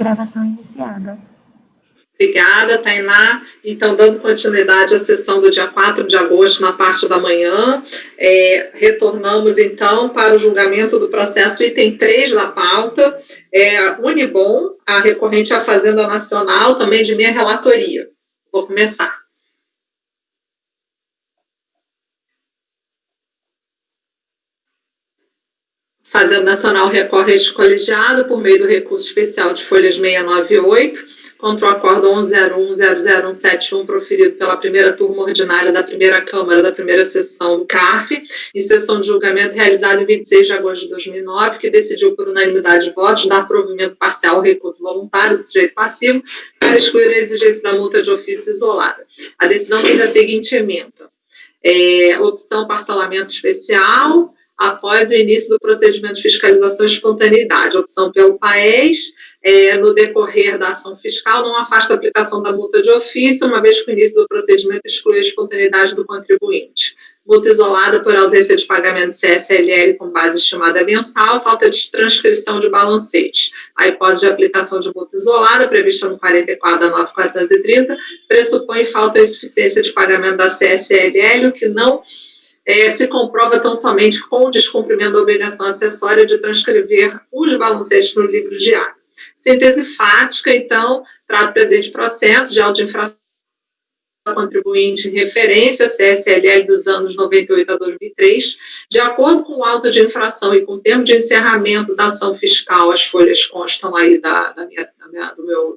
Gravação iniciada. Obrigada, Tainá. Então, dando continuidade à sessão do dia 4 de agosto, na parte da manhã, retornamos, então, para o julgamento do processo item 3 da pauta, Unibom, a recorrente à Fazenda Nacional, também de minha relatoria. Vou começar. Fazenda Nacional recorre a este colegiado por meio do recurso especial de folhas 698, contra o acordo 1101.00171, proferido pela primeira turma ordinária da primeira Câmara da primeira sessão do CARF, em sessão de julgamento realizada em 26 de agosto de 2009, que decidiu por unanimidade de votos dar provimento parcial ao recurso voluntário do sujeito passivo para excluir a exigência da multa de ofício isolada. A decisão tem a seguinte ementa. Opção parcelamento especial, após o início do procedimento de fiscalização e espontaneidade. Opção pelo PAES, no decorrer da ação fiscal, não afasta a aplicação da multa de ofício, uma vez que o início do procedimento exclui a espontaneidade do contribuinte. Multa isolada por ausência de pagamento de CSLL com base estimada mensal, falta de transcrição de balancetes. A hipótese de aplicação de multa isolada, prevista no 44 da 9430, pressupõe falta de insuficiência de pagamento da CSLL, o que não se comprova tão somente com o descumprimento da obrigação acessória de transcrever os balancetes no livro diário. Síntese fática, então, trata o presente processo de auto-infração contribuinte em referência CSLL dos anos 98 a 2003, de acordo com o auto de infração e com o termo de encerramento da ação fiscal, as folhas constam aí do meu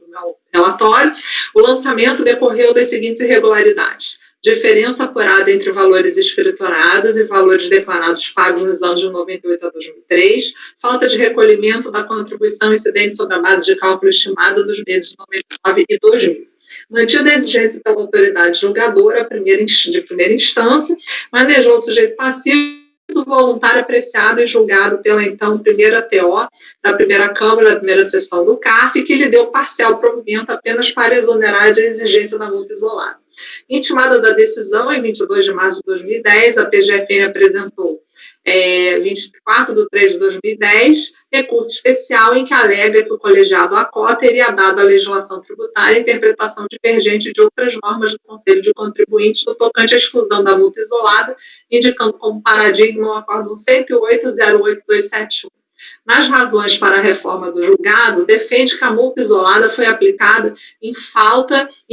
relatório, o lançamento decorreu das seguintes irregularidades: diferença apurada entre valores escriturados e valores declarados pagos nos anos de 98 a 2003, falta de recolhimento da contribuição incidente sobre a base de cálculo estimada dos meses de 99 e 2000. Mantida a exigência pela autoridade julgadora de primeira instância, manejou o sujeito passivo voluntário apreciado e julgado pela então primeira TO da primeira Câmara da primeira sessão do CARF, que lhe deu parcial provimento apenas para exonerar a exigência da multa isolada. Intimada da decisão, em 22 de março de 2010, a PGFN apresentou 24 de 3 de 2010, recurso especial em que alega que o colegiado ACO teria dado à legislação tributária interpretação divergente de outras normas do Conselho de Contribuintes no tocante à exclusão da multa isolada, indicando como paradigma o acordo 108.08271. Nas razões para a reforma do julgado, defende que a multa isolada foi aplicada em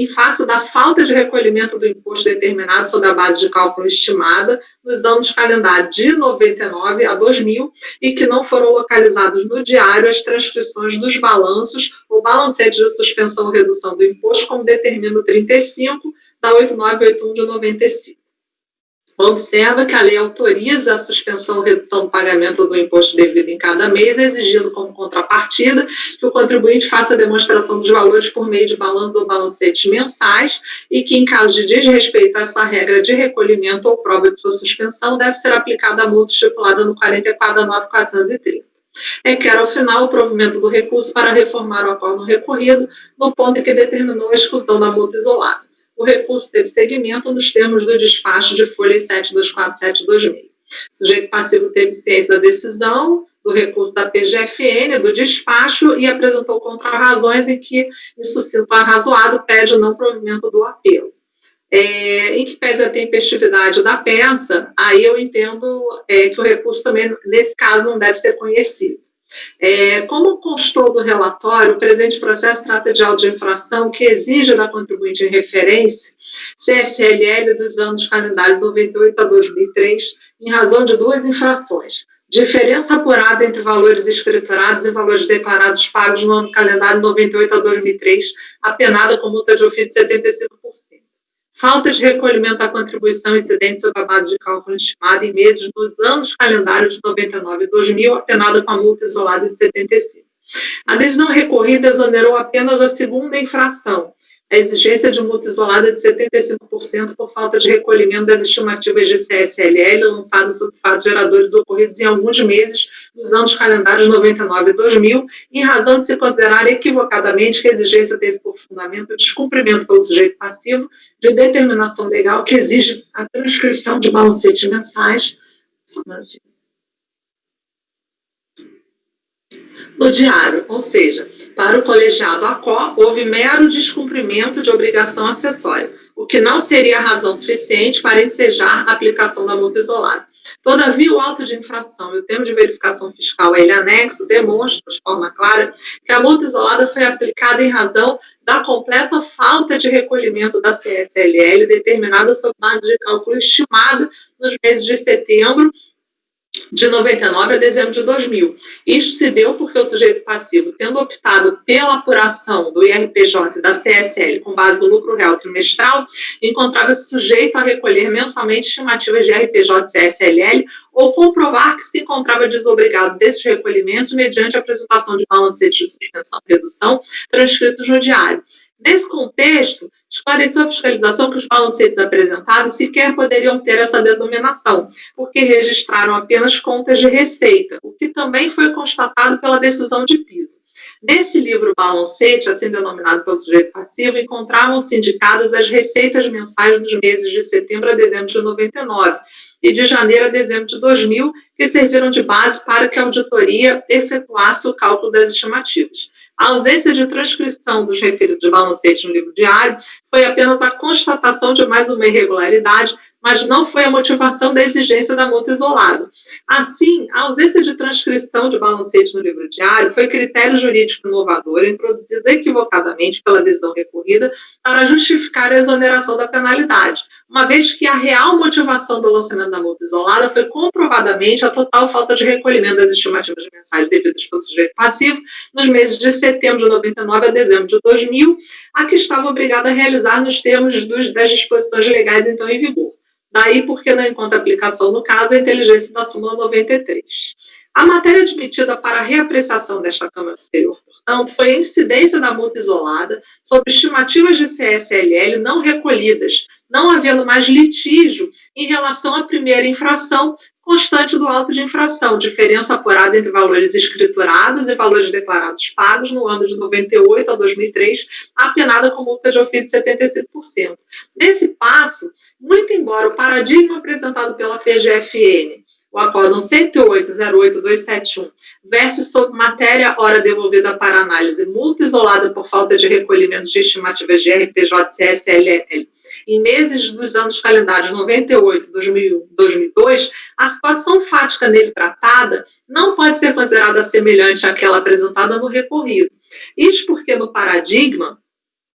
face da falta de recolhimento do imposto determinado sob a base de cálculo estimada nos anos calendário de 99 a 2000 e que não foram localizados no diário as transcrições dos balanços ou balancetes de suspensão ou redução do imposto, como determina o 35 da 8981 de 95. Observa que a lei autoriza a suspensão ou redução do pagamento do imposto devido em cada mês, exigindo como contrapartida que o contribuinte faça a demonstração dos valores por meio de balanços ou balancetes mensais e que, em caso de desrespeito a essa regra de recolhimento ou prova de sua suspensão, deve ser aplicada a multa estipulada no 44 da 9430. Requer, ao final, o provimento do recurso para reformar o acordo recorrido no ponto em que determinou a exclusão da multa isolada. O recurso teve seguimento nos termos do despacho de folha 7247/2000. O sujeito passivo teve ciência da decisão, do recurso da PGFN, do despacho, e apresentou contrarrazões em que, em sucinto arrazoado, pede o não provimento do apelo. Em que pese a tempestividade da peça, aí eu entendo que o recurso também, nesse caso, não deve ser conhecido. Como constou do relatório, o presente processo trata de auto de infração que exige da contribuinte em referência CSLL dos anos calendário 98 a 2003, em razão de duas infrações: diferença apurada entre valores escriturados e valores declarados pagos no ano calendário 98 a 2003, apenada com multa de ofício de 75%. Falta de recolhimento da contribuição incidente sobre a base de cálculo estimada em meses dos anos calendários de 99 e 2000, apenada com a multa isolada de 75%. A decisão recorrida exonerou apenas a segunda infração, a exigência de multa isolada de 75% por falta de recolhimento das estimativas de CSLL lançadas sob fatos geradores ocorridos em alguns meses dos anos calendários 99 e 2000, em razão de se considerar equivocadamente que a exigência teve por fundamento o descumprimento pelo sujeito passivo de determinação legal que exige a transcrição de balancetes mensais. no diário, ou seja, para o colegiado ACO, houve mero descumprimento de obrigação acessória, o que não seria razão suficiente para ensejar a aplicação da multa isolada. Todavia, o auto de infração e o termo de verificação fiscal a ele anexo demonstram, de forma clara, que a multa isolada foi aplicada em razão da completa falta de recolhimento da CSLL determinada sob base de cálculo estimada nos meses de setembro de 99 a dezembro de 2000. Isto se deu porque o sujeito passivo, tendo optado pela apuração do IRPJ e da CSL com base no lucro real trimestral, encontrava-se sujeito a recolher mensalmente estimativas de IRPJ e CSLL ou comprovar que se encontrava desobrigado desses recolhimentos mediante a apresentação de balancetes de suspensão e redução transcritos no diário. Nesse contexto, esclareceu a fiscalização que os balancetes apresentados sequer poderiam ter essa denominação, porque registraram apenas contas de receita, o que também foi constatado pela decisão de piso. Nesse livro balancete, assim denominado pelo sujeito passivo, encontravam-se indicadas as receitas mensais dos meses de setembro a dezembro de 99 e de janeiro a dezembro de 2000, que serviram de base para que a auditoria efetuasse o cálculo das estimativas. A ausência de transcrição dos referidos balancetes no livro diário foi apenas a constatação de mais uma irregularidade, mas não foi a motivação da exigência da multa isolada. Assim, a ausência de transcrição de balancete no livro diário foi critério jurídico inovador introduzido equivocadamente pela decisão recorrida para justificar a exoneração da penalidade, uma vez que a real motivação do lançamento da multa isolada foi comprovadamente a total falta de recolhimento das estimativas mensais devidas pelo sujeito passivo nos meses de setembro de 99 a dezembro de 2000, a que estava obrigado a realizar nos termos das disposições legais então em vigor. Daí porque não encontra aplicação no caso a inteligência da súmula 93. A matéria admitida para a reapreciação desta Câmara Superior, portanto, foi a incidência da multa isolada sobre estimativas de CSLL não recolhidas, não havendo mais litígio em relação à primeira infração constante do auto de infração, diferença apurada entre valores escriturados e valores declarados pagos no ano de 98 a 2003, apenada com multa de ofício de 75%. Nesse passo, muito embora o paradigma apresentado pela PGFN, o Acórdão 108.08271, verse sobre matéria ora devolvida para análise multa isolada por falta de recolhimento de estimativas de RPJ CSLL em meses dos anos calendários 98, 2001, 2002, a situação fática nele tratada não pode ser considerada semelhante àquela apresentada no recorrido. Isso porque no paradigma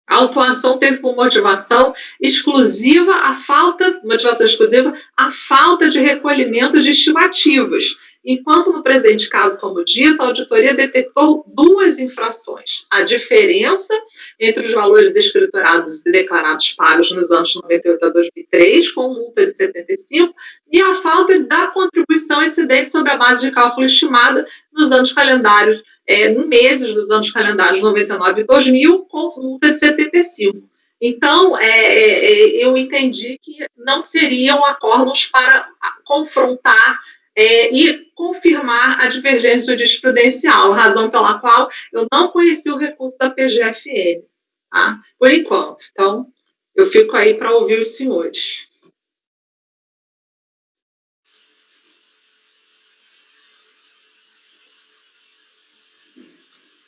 a autuação teve por motivação exclusiva a falta de recolhimento de estimativas, enquanto no presente caso, como dito, a auditoria detectou duas infrações: a diferença entre os valores escriturados e declarados pagos nos anos 98 a 2003, com multa de 75, e a falta da contribuição incidente sobre a base de cálculo estimada nos anos calendários meses dos anos calendários 99 e 2000, com multa de 75. Então, eu entendi que não seriam acórdãos para confrontar e confirmar a divergência jurisprudencial, razão pela qual eu não conheci o recurso da PGFN, tá? Por enquanto. Então, eu fico aí para ouvir os senhores.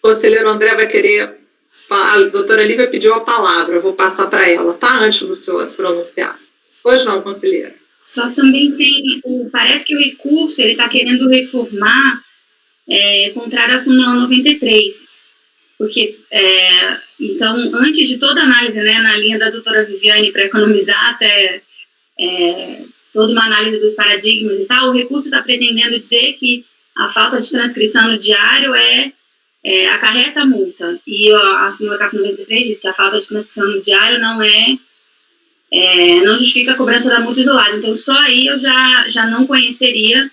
O conselheiro André vai querer. A doutora Lívia pediu a palavra, eu vou passar para ela, tá? Antes do senhor se pronunciar. Pois não, conselheira. Só também tem, parece que o recurso, ele está querendo reformar, contrário à súmula 93, porque, então, antes de toda a análise, né, na linha da doutora Viviane, para economizar até toda uma análise dos paradigmas e tal, o recurso está pretendendo dizer que a falta de transcrição no diário acarreta a multa. E a súmula CAF 93 diz que a falta de transcrição no diário não justifica a cobrança da multa isolada. Então, só aí eu já não conheceria,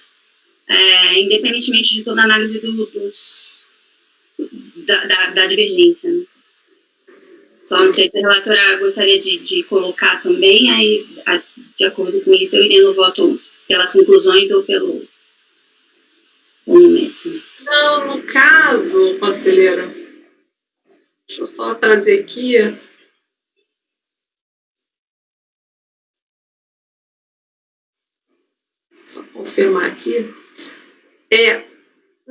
independentemente de toda a análise da divergência. Né? Só não sei se a relatora gostaria de colocar também, aí, de acordo com isso, eu iria no voto pelas conclusões ou pelo mérito. Não, no caso, conselheiro, deixa eu só trazer aqui. Só confirmar aqui.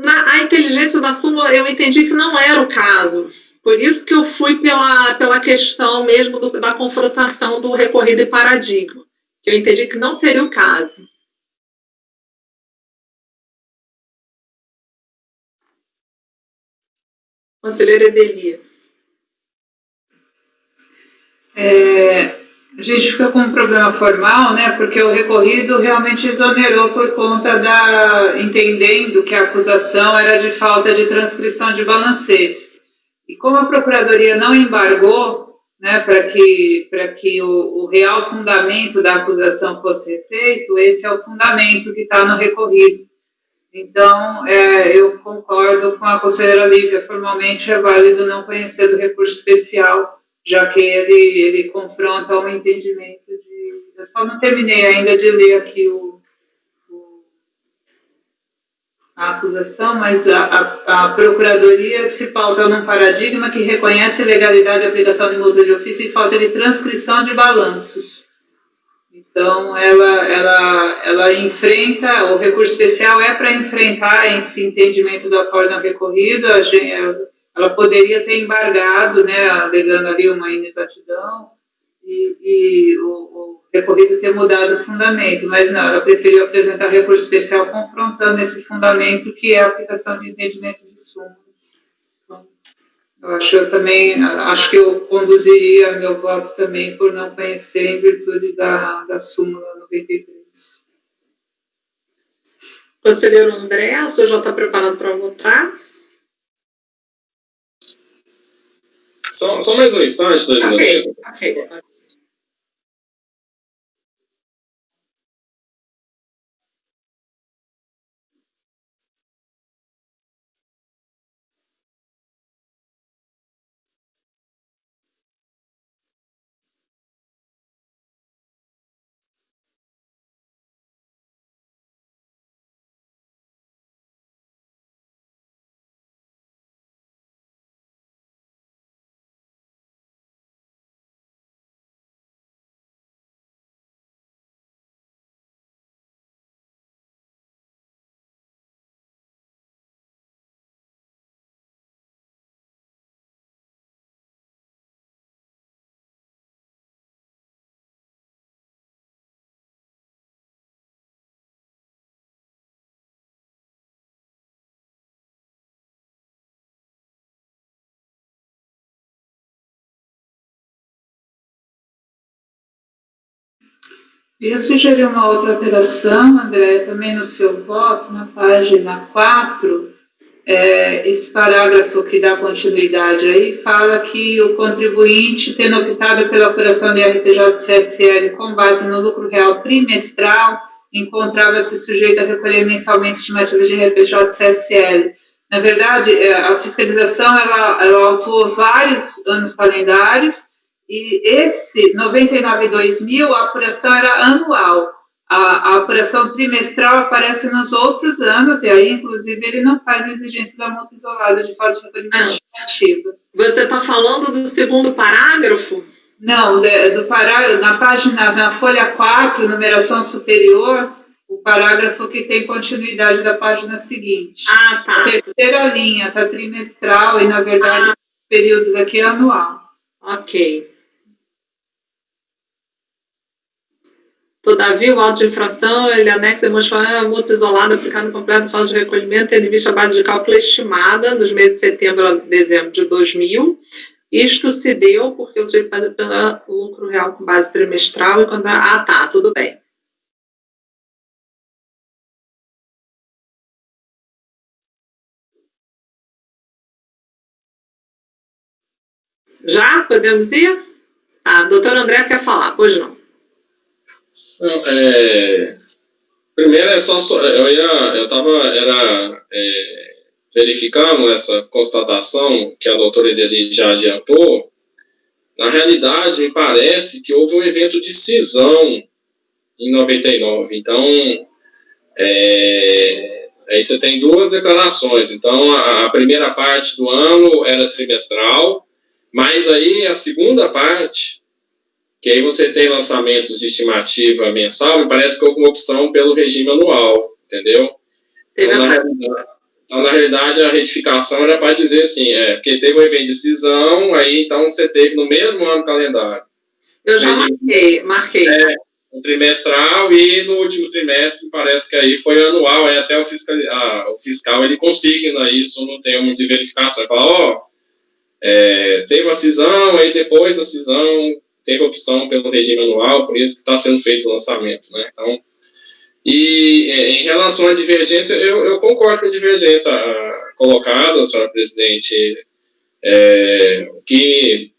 A inteligência da súmula, eu entendi que não era o caso. Por isso que eu fui pela questão mesmo da confrontação do recorrido e paradigma. Eu entendi que não seria o caso. Conselheira Edeli. A gente fica com um problema formal, né? Porque o recorrido realmente exonerou por conta entendendo que a acusação era de falta de transcrição de balancetes. E como a Procuradoria não embargou, né, para que o real fundamento da acusação fosse feito, esse é o fundamento que está no recorrido. Então, eu concordo com a conselheira Lívia, formalmente é válido não conhecer do recurso especial, já que ele confronta um entendimento de... Eu só não terminei ainda de ler aqui a acusação, mas a Procuradoria se pauta num paradigma que reconhece legalidade da aplicação de multa de ofício e falta de transcrição de balanços. Então, ela enfrenta, o recurso especial é para enfrentar esse entendimento do acórdão recorrido, ela poderia ter embargado, né, alegando ali uma inexatidão, e o recorrido ter mudado o fundamento, mas não, ela preferiu apresentar recurso especial confrontando esse fundamento que é a aplicação de entendimento de súmula. Então, acho que eu conduziria meu voto também por não conhecer em virtude da súmula 93. Conselheiro André, o senhor já está preparado para votar? Só mais um instante, 2 minutinhos. Okay. Eu sugeri uma outra alteração, André, também no seu voto, na página 4, esse parágrafo que dá continuidade aí, fala que o contribuinte, tendo optado pela apuração de RPJ-CSL com base no lucro real trimestral, encontrava-se sujeito a recolher mensalmente estimativas de RPJ-CSL. Na verdade, a fiscalização, ela autuou vários anos calendários, e esse 99.2000, a apuração era anual. A apuração trimestral aparece nos outros anos, e aí, inclusive, ele não faz a exigência da multa isolada de falta de recolhimento estimativa. Você está falando do segundo parágrafo? Não, do parágrafo, na folha 4, numeração superior, o parágrafo que tem continuidade da página seguinte. Ah, tá. A terceira linha está trimestral e, na verdade, períodos aqui é anual. Ok. Todavia, o auto de infração, ele anexa a multa isolada aplicada completa falta de recolhimento, tendo em vista a base de cálculo estimada dos meses de setembro a dezembro de 2000. Isto se deu porque o sujeito faz pelo lucro real com base trimestral. Tá, tudo bem. Já? Podemos ir? Tá, doutor André quer falar, pois não. Não, primeiro eu estava verificando essa constatação que a doutora Edeli já adiantou. Na realidade, me parece que houve um evento de cisão em 99. Então, aí você tem duas declarações. Então, a primeira parte do ano era trimestral, mas aí a segunda parte, que aí você tem lançamentos de estimativa mensal, me parece que houve uma opção pelo regime anual, entendeu? Então, Então, na realidade, a retificação era para dizer assim, porque teve um evento de cisão, aí então você teve no mesmo ano calendário. Eu já marquei. Um trimestral, e no último trimestre parece que aí foi anual, até o fiscal ele consigna isso no termo de verificação. Ele fala, teve a cisão, aí depois da cisão teve opção pelo regime anual, por isso que está sendo feito o lançamento, né? Então, em relação à divergência, eu concordo com a divergência colocada, senhora presidente, que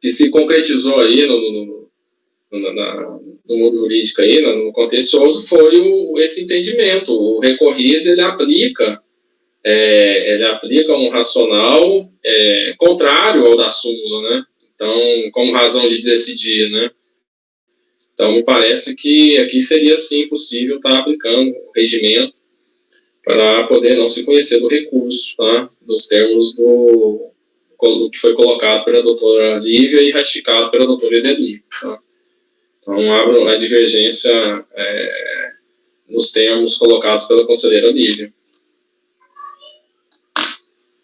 se concretizou aí no mundo jurídico aí, no contencioso, foi esse entendimento. O recorrido, ele aplica um racional contrário ao da súmula, né? Então, como razão de decidir, né? Então, me parece que aqui seria, sim, possível estar aplicando o regimento para poder não se conhecer do recurso, tá? Nos termos do que foi colocado pela doutora Lívia e ratificado pela doutora Edeli, tá? Então, abro a divergência nos termos colocados pela conselheira Lívia.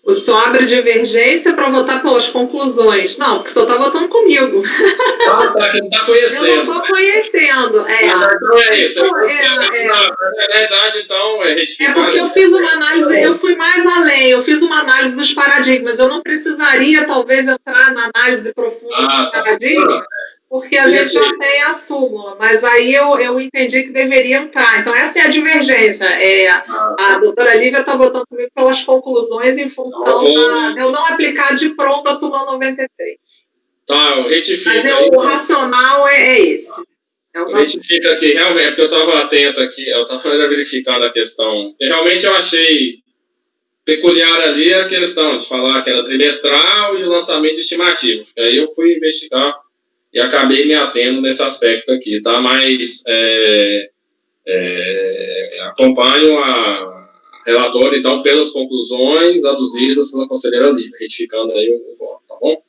O senhor abre divergência para votar pelas conclusões. Não, porque o senhor está votando comigo. Que não está conhecendo. Eu não estou conhecendo. Então é isso. Na verdade, então, retificar. Porque eu fiz uma análise, eu fui mais além, eu fiz uma análise dos paradigmas. Eu não precisaria, talvez, entrar na análise profunda dos paradigmas, porque a gente já tem a súmula, mas aí eu entendi que deveria entrar. Então, essa é a divergência. A doutora Lívia está votando comigo pelas conclusões em função de eu não aplicar de pronto a súmula 93. Tá, eu retifico. Mas o racional é esse. Retifica aqui, realmente, porque eu estava atento aqui, eu estava verificando a questão. E realmente eu achei peculiar ali a questão de falar que era trimestral e o lançamento estimativo. Aí eu fui investigar e acabei me atendo nesse aspecto aqui, tá? Mas acompanho a relatora, então, pelas conclusões aduzidas pela conselheira Lívia, retificando aí o voto, tá bom?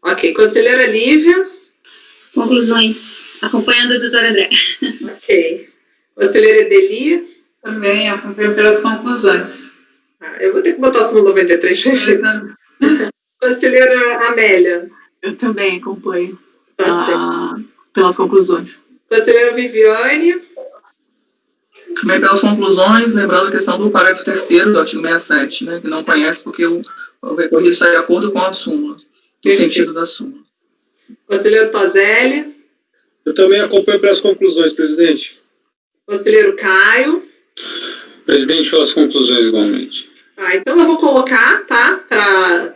Ok, conselheira Lívia. Conclusões, acompanhando a doutora André. Ok. Conselheira Edeli. Também acompanho pelas conclusões. Eu vou ter que botar a súmula 93. Conselheira Amélia. Eu também acompanho pelas conclusões. Conselheira Viviane. Também pelas conclusões, lembrando a questão do parágrafo 3º do artigo 67, né, que não conhece porque o recorrido está de acordo com a súmula, no sentido da súmula. Conselheiro Tozelli. Eu também acompanho pelas conclusões, presidente. Conselheiro Caio. Presidente, pelas conclusões igualmente. Então eu vou colocar, tá?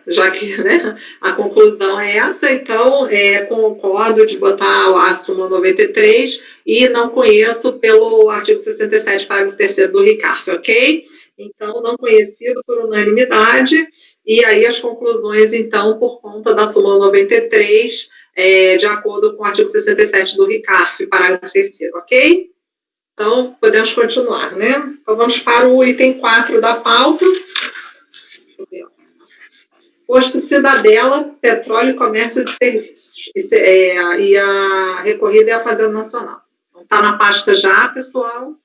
Já que, né, a conclusão é essa, então concordo de botar a súmula 93 e não conheço pelo artigo 67, parágrafo 3º do RICARF, ok? Então, não conhecido por unanimidade, e aí as conclusões, então, por conta da súmula 93, de acordo com o artigo 67 do RICARF, parágrafo 3º, ok? Então, podemos continuar, né? Então, vamos para o item 4 da pauta. Posto Cidadela, Petróleo e Comércio de Serviços. E a recorrida é a Fazenda Nacional. Então, está na pasta já, pessoal.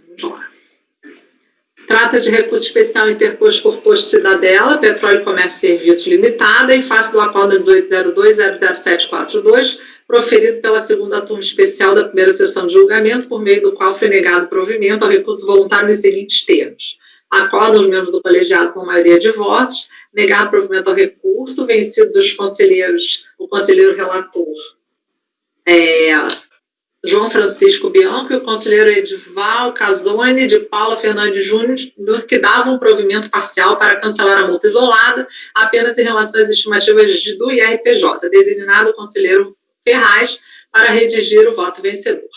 Vamos lá. Trata de recurso especial interposto por Posto Cidadela, Petróleo, Comércio e Serviços Limitada, em face do acordo 1802-00742, proferido pela segunda turma especial da primeira sessão de julgamento, por meio do qual foi negado provimento ao recurso voluntário nos seguintes termos. Acordam os membros do colegiado por maioria de votos, negar provimento ao recurso, vencidos os conselheiros, o conselheiro relator João Francisco Bianco e o conselheiro Edival Casoni de Paula Fernandes Júnior, que davam provimento parcial para cancelar a multa isolada, apenas em relação às estimativas do IRPJ, designado o conselheiro Ferraz para redigir o voto vencedor.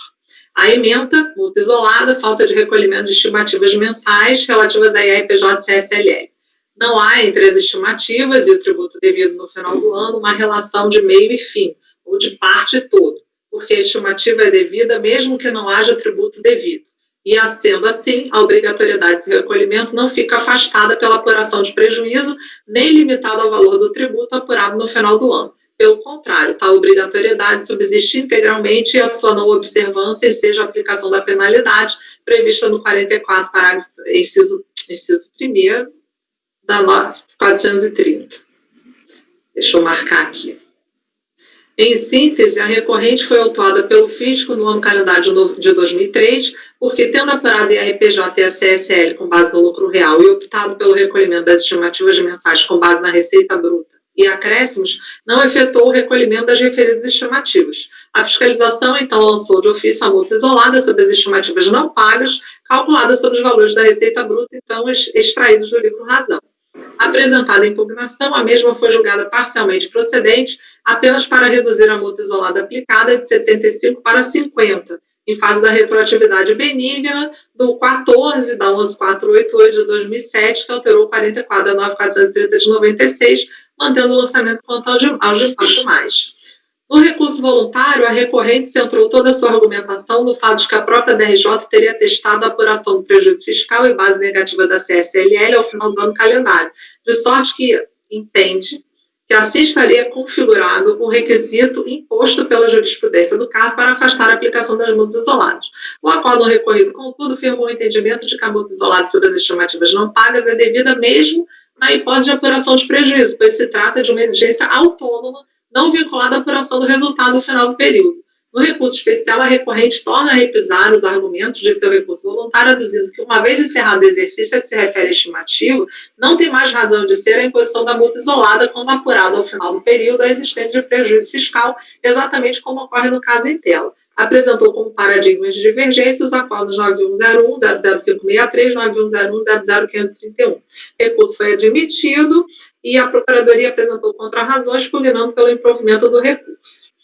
A ementa, multa isolada, falta de recolhimento de estimativas mensais relativas a IRPJ e CSLL. Não há entre as estimativas e o tributo devido no final do ano uma relação de meio e fim, ou de parte e todo, porque a estimativa é devida mesmo que não haja tributo devido. E, sendo assim, a obrigatoriedade de recolhimento não fica afastada pela apuração de prejuízo, nem limitada ao valor do tributo apurado no final do ano. Pelo contrário, tal obrigatoriedade subsiste integralmente e a sua não observância seja a aplicação da penalidade prevista no 44, parágrafo, inciso 1º da 430. Deixa eu marcar aqui. Em síntese, a recorrente foi autuada pelo fisco no ano calendário de 2003, porque, tendo apurado IRPJ e a CSL com base no lucro real e optado pelo recolhimento das estimativas mensais com base na receita bruta e acréscimos, não efetuou o recolhimento das referidas estimativas. A fiscalização, então, lançou de ofício a multa isolada sobre as estimativas não pagas, calculada sobre os valores da receita bruta, então, extraídos do livro razão. Apresentada a impugnação, a mesma foi julgada parcialmente procedente, apenas para reduzir a multa isolada aplicada de 75 para 50, em fase da retroatividade benigna do 14 da 11488 de 2007, que alterou o 44 da 9430 de 96, mantendo o lançamento quanto aos demais. No recurso voluntário, a recorrente centrou toda a sua argumentação no fato de que a própria DRJ teria atestado a apuração do prejuízo fiscal e base negativa da CSLL ao final do ano calendário, de sorte que entende que assim estaria configurado o requisito imposto pela jurisprudência do CAR para afastar a aplicação das multas isoladas. O acórdão recorrido, contudo, firmou o entendimento de que a multa isolada sobre as estimativas não pagas é devida mesmo na hipótese de apuração de prejuízo, pois se trata de uma exigência autônoma não vinculada à apuração do resultado final do período. No recurso especial, a recorrente torna a repisar os argumentos de seu recurso voluntário, aduzindo que, uma vez encerrado o exercício a que se refere a estimativo, não tem mais razão de ser a imposição da multa isolada quando apurado ao final do período a existência de prejuízo fiscal, exatamente como ocorre no caso em tela. Apresentou como paradigmas de divergência os acordos 9101, 00563, 9101, 00531. Recurso foi admitido e a Procuradoria apresentou contrarrazões, culminando pelo improvimento do recurso.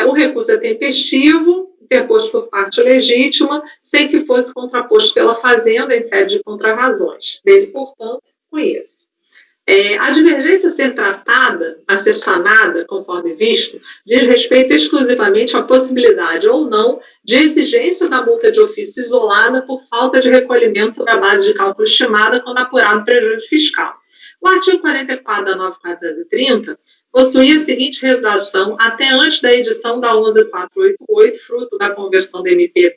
O recurso é tempestivo, interposto por parte legítima, sem que fosse contraposto pela Fazenda em sede de contrarrazões. Dele, portanto, conheço. A divergência a ser tratada, a ser sanada, conforme visto, diz respeito exclusivamente à possibilidade ou não de exigência da multa de ofício isolada por falta de recolhimento sobre a base de cálculo estimada quando apurado prejuízo fiscal. O artigo 44 da 9430 possuía a seguinte redação até antes da edição da 11488, fruto da conversão da MP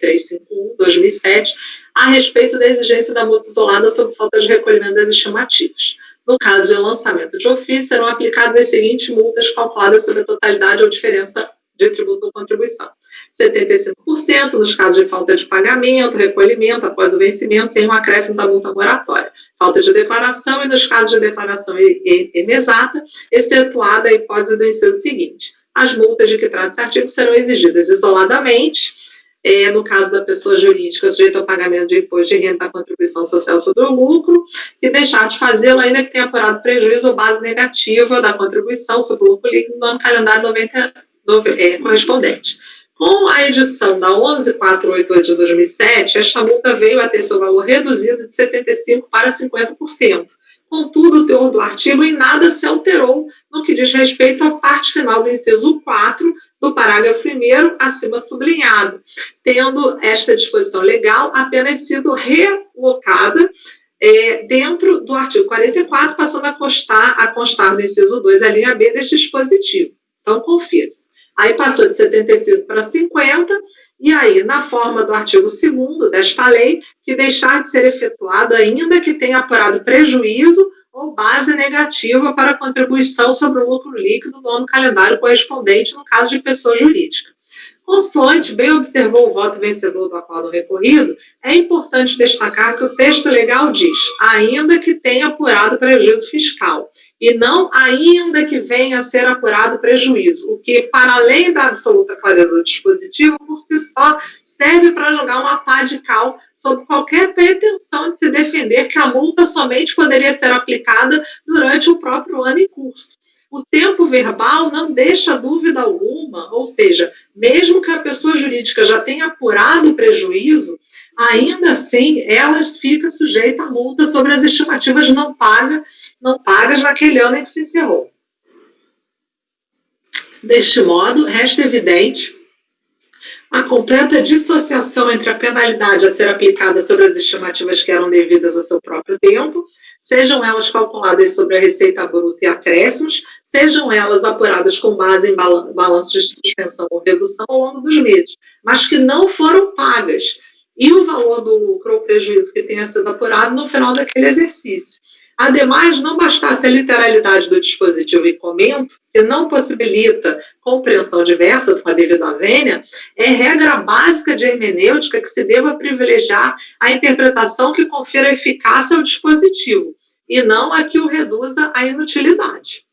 351/2007, a respeito da exigência da multa isolada sob falta de recolhimento das estimativas. No caso de lançamento de ofício, serão aplicadas as seguintes multas calculadas sobre a totalidade ou diferença de tributo ou contribuição. 75% nos casos de falta de pagamento, recolhimento após o vencimento, sem um acréscimo da multa moratória. Falta de declaração e nos casos de declaração inexata, excetuada a hipótese do inciso seguinte. As multas de que trata esse artigo serão exigidas isoladamente, no caso da pessoa jurídica sujeita ao pagamento de imposto de renda da contribuição social sobre o lucro, e deixar de fazê-lo ainda que tenha apurado prejuízo ou base negativa da contribuição sobre o lucro líquido no ano calendário correspondente. Com a edição da 11488 de 2007, esta multa veio a ter seu valor reduzido de 75% para 50%. Contudo, o teor do artigo em nada se alterou no que diz respeito à parte final do inciso 4 do parágrafo 1º, acima sublinhado, tendo esta disposição legal apenas sido relocada dentro do artigo 44, passando a constar no inciso 2, a linha B deste dispositivo. Então, confira-se. Aí passou de 75 para 50, e aí, na forma do artigo 2º desta lei, que deixar de ser efetuado ainda que tenha apurado prejuízo ou base negativa para a contribuição sobre o lucro líquido do ano calendário correspondente no caso de pessoa jurídica. Consoante bem observou o voto vencedor do acórdão recorrido, é importante destacar que o texto legal diz, ainda que tenha apurado prejuízo fiscal, e não ainda que venha a ser apurado prejuízo, o que, para além da absoluta clareza do dispositivo, por si só, serve para jogar uma pá de cal sobre qualquer pretensão de se defender que a multa somente poderia ser aplicada durante o próprio ano em curso. O tempo verbal não deixa dúvida alguma, ou seja, mesmo que a pessoa jurídica já tenha apurado o prejuízo, ainda assim, elas ficam sujeitas à multa sobre as estimativas não pagas naquele ano em que se encerrou. Deste modo, resta evidente a completa dissociação entre a penalidade a ser aplicada sobre as estimativas que eram devidas a seu próprio tempo, sejam elas calculadas sobre a receita bruta e acréscimos, sejam elas apuradas com base em balanços de suspensão ou redução ao longo dos meses, mas que não foram pagas, e o valor do lucro ou prejuízo que tenha sido apurado no final daquele exercício. Ademais, não bastasse a literalidade do dispositivo em comento, que não possibilita compreensão diversa com a devida vênia, é regra básica de hermenêutica que se deva privilegiar a interpretação que confira eficácia ao dispositivo, e não a que o reduza à inutilidade.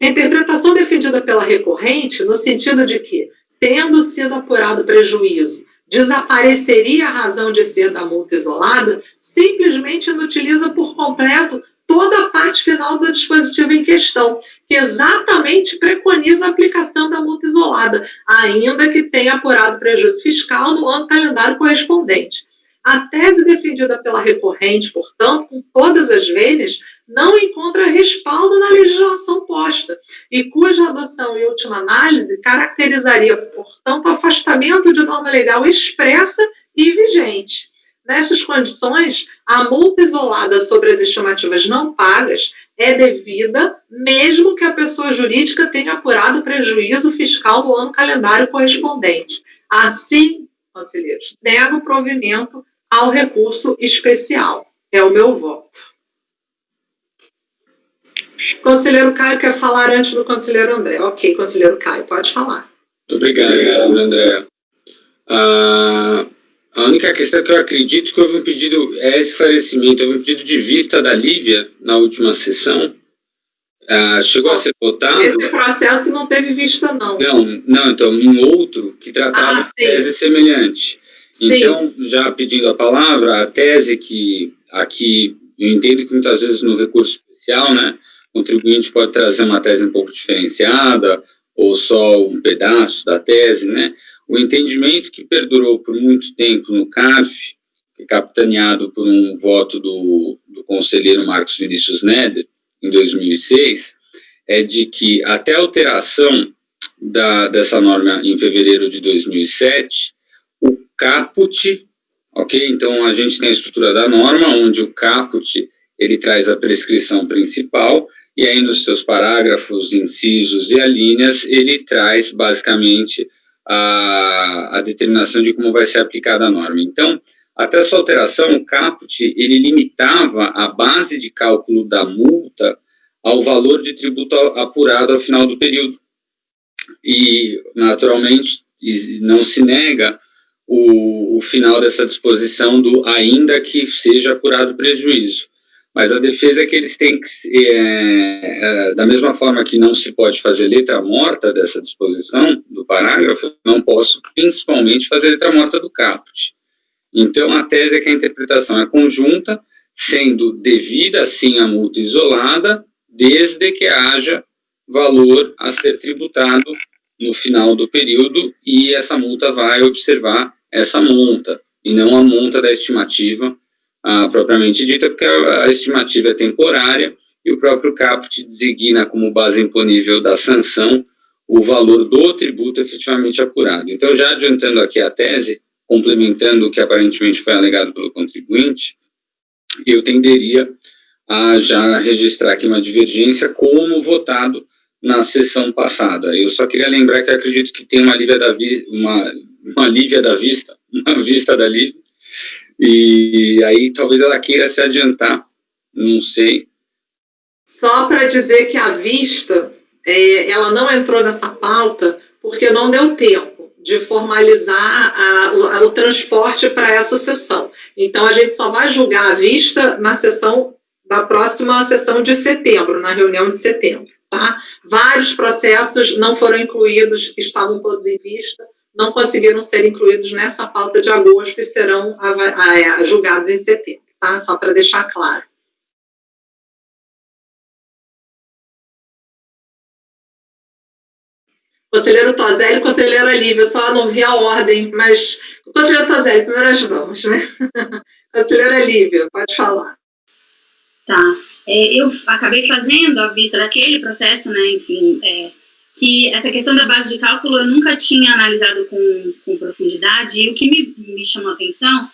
A interpretação defendida pela recorrente, no sentido de que, tendo sido apurado prejuízo, desapareceria a razão de ser da multa isolada, simplesmente inutiliza por completo toda a parte final do dispositivo em questão, que exatamente preconiza a aplicação da multa isolada, ainda que tenha apurado prejuízo fiscal no ano calendário correspondente. A tese defendida pela recorrente, portanto, com todas as vênias, não encontra respaldo na legislação posta, e cuja adoção em última análise caracterizaria, portanto, afastamento de norma legal expressa e vigente. Nessas condições, a multa isolada sobre as estimativas não pagas é devida, mesmo que a pessoa jurídica tenha apurado prejuízo fiscal no ano calendário correspondente. Assim, conselheiros, nego provimento ao recurso especial. É o meu voto. Conselheiro Caio quer falar antes do conselheiro André. Ok, conselheiro Caio, pode falar. Muito obrigado, André. A única questão é que eu acredito que houve um pedido, esclarecimento, houve um pedido de vista da Lívia na última sessão. Chegou a ser votado? Esse processo não teve vista, não. Não, então, em outro que tratava de tese semelhante. Sim. Então, já pedindo a palavra, a tese que aqui, eu entendo que muitas vezes no recurso especial, né, o contribuinte pode trazer uma tese um pouco diferenciada, ou só um pedaço da tese, né? O entendimento que perdurou por muito tempo no CARF, capitaneado por um voto do conselheiro Marcos Vinícius Neder, em 2006, é de que até a alteração dessa norma em fevereiro de 2007, o caput, ok? Então, a gente tem a estrutura da norma, onde o caput, ele traz a prescrição principal, e aí nos seus parágrafos, incisos e alíneas, ele traz, basicamente, a determinação de como vai ser aplicada a norma. Então, até sua alteração, o caput, ele limitava a base de cálculo da multa ao valor de tributo apurado ao final do período. E, naturalmente, não se nega o final dessa disposição do ainda que seja apurado prejuízo. Mas a defesa é que eles têm que, da mesma forma que não se pode fazer letra morta dessa disposição do parágrafo, não posso principalmente fazer letra morta do caput. Então, a tese é que a interpretação é conjunta, sendo devida, sim, a multa isolada, desde que haja valor a ser tributado no final do período, e essa multa vai observar essa monta, e não a monta da estimativa propriamente dita, porque a estimativa é temporária, e o próprio caput designa como base imponível da sanção o valor do tributo efetivamente apurado. Então, já adiantando aqui a tese, complementando o que aparentemente foi alegado pelo contribuinte, eu tenderia a já registrar aqui uma divergência como votado na sessão passada. Eu só queria lembrar que eu acredito que tem uma vista da Lívia, e aí talvez ela queira se adiantar, não sei. Só para dizer que a vista, ela não entrou nessa pauta porque não deu tempo de formalizar o transporte para essa sessão. Então, a gente só vai julgar a vista na sessão da próxima sessão de setembro, na reunião de setembro. Tá? Vários processos não foram incluídos, estavam todos em vista, não conseguiram ser incluídos nessa pauta de agosto e serão julgados em setembro, tá? Só para deixar claro. Conselheiro Tozelli e conselheira Lívia, só não vi a ordem, mas conselheiro Tozelli, primeiro as vamos, né? Conselheira Lívia, pode falar. Tá. Eu acabei fazendo a vista daquele processo, né, enfim, que essa questão da base de cálculo eu nunca tinha analisado com profundidade, e o que me chamou a atenção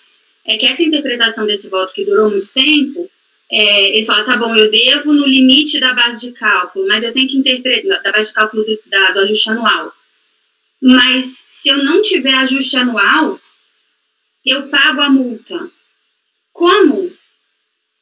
é que essa interpretação desse voto que durou muito tempo, ele fala, tá bom, eu devo no limite da base de cálculo, mas eu tenho que interpretar, da base de cálculo do ajuste anual. Mas se eu não tiver ajuste anual, eu pago a multa. Como?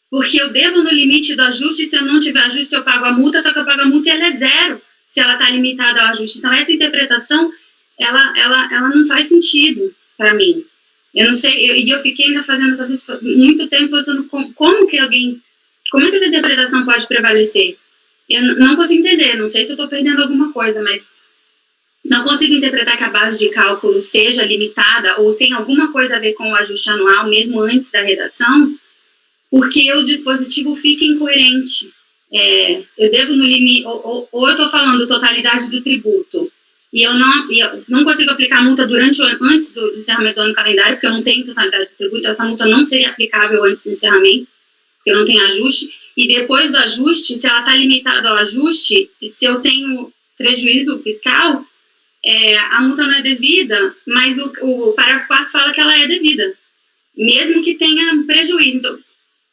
Porque eu devo no limite do ajuste, se eu não tiver ajuste, eu pago a multa, só que eu pago a multa e ela é zero, se ela está limitada ao ajuste. Então, essa interpretação, ela não faz sentido para mim. Eu não sei, eu fiquei ainda fazendo muito tempo pensando como que essa interpretação pode prevalecer? Eu não consigo entender, não sei se eu estou perdendo alguma coisa, mas não consigo interpretar que a base de cálculo seja limitada ou tem alguma coisa a ver com o ajuste anual, mesmo antes da redação, porque o dispositivo fica incoerente. Eu devo no limite, ou eu estou falando totalidade do tributo, e eu não consigo aplicar a multa antes do encerramento do ano calendário, porque eu não tenho totalidade do tributo, essa multa não seria aplicável antes do encerramento, porque eu não tenho ajuste, e depois do ajuste, se ela está limitada ao ajuste, se eu tenho prejuízo fiscal, a multa não é devida, mas o parágrafo 4º fala que ela é devida, mesmo que tenha prejuízo. Então,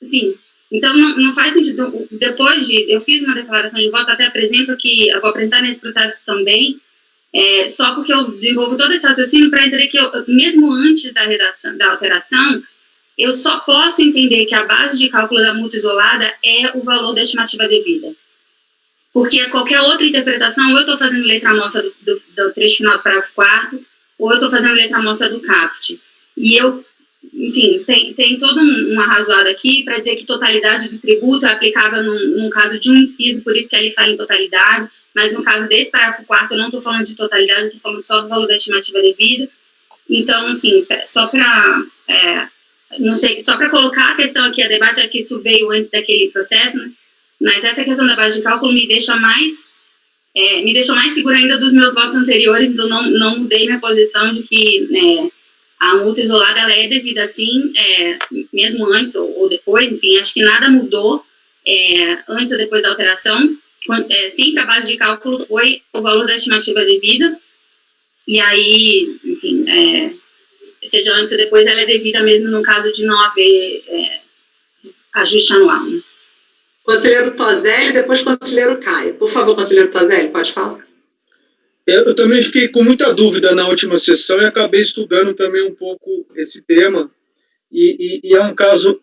assim, então não faz sentido. Depois eu fiz uma declaração de voto, até apresento aqui, eu vou apresentar nesse processo também, só porque eu desenvolvo todo esse raciocínio para entender que mesmo antes da alteração, eu só posso entender que a base de cálculo da multa isolada é o valor da estimativa devida. Porque qualquer outra interpretação, ou eu estou fazendo letra morta do trecho final do parágrafo 4º, ou eu estou fazendo letra morta do caput. E enfim, tem toda uma arrazoada aqui para dizer que totalidade do tributo é aplicável num caso de um inciso, por isso que ele fala em totalidade, mas no caso desse parágrafo 4º, eu não estou falando de totalidade, eu estou falando só do valor da estimativa devida. Então, assim, só para não sei, só para colocar a questão aqui a debate, é que isso veio antes daquele processo, né? Mas essa questão da base de cálculo me deixou mais segura ainda dos meus votos anteriores, então não mudei minha posição de que a multa isolada ela é devida sim, mesmo antes ou depois, enfim, acho que nada mudou antes ou depois da alteração, sempre a base de cálculo foi o valor da estimativa devida, e aí, enfim, seja antes ou depois, ela é devida mesmo no caso de não haver ajuste anual, né? Conselheiro Toselli, depois conselheiro Caio. Por favor, conselheiro Toselli, pode falar. Eu também fiquei com muita dúvida na última sessão e acabei estudando também um pouco esse tema. E é um caso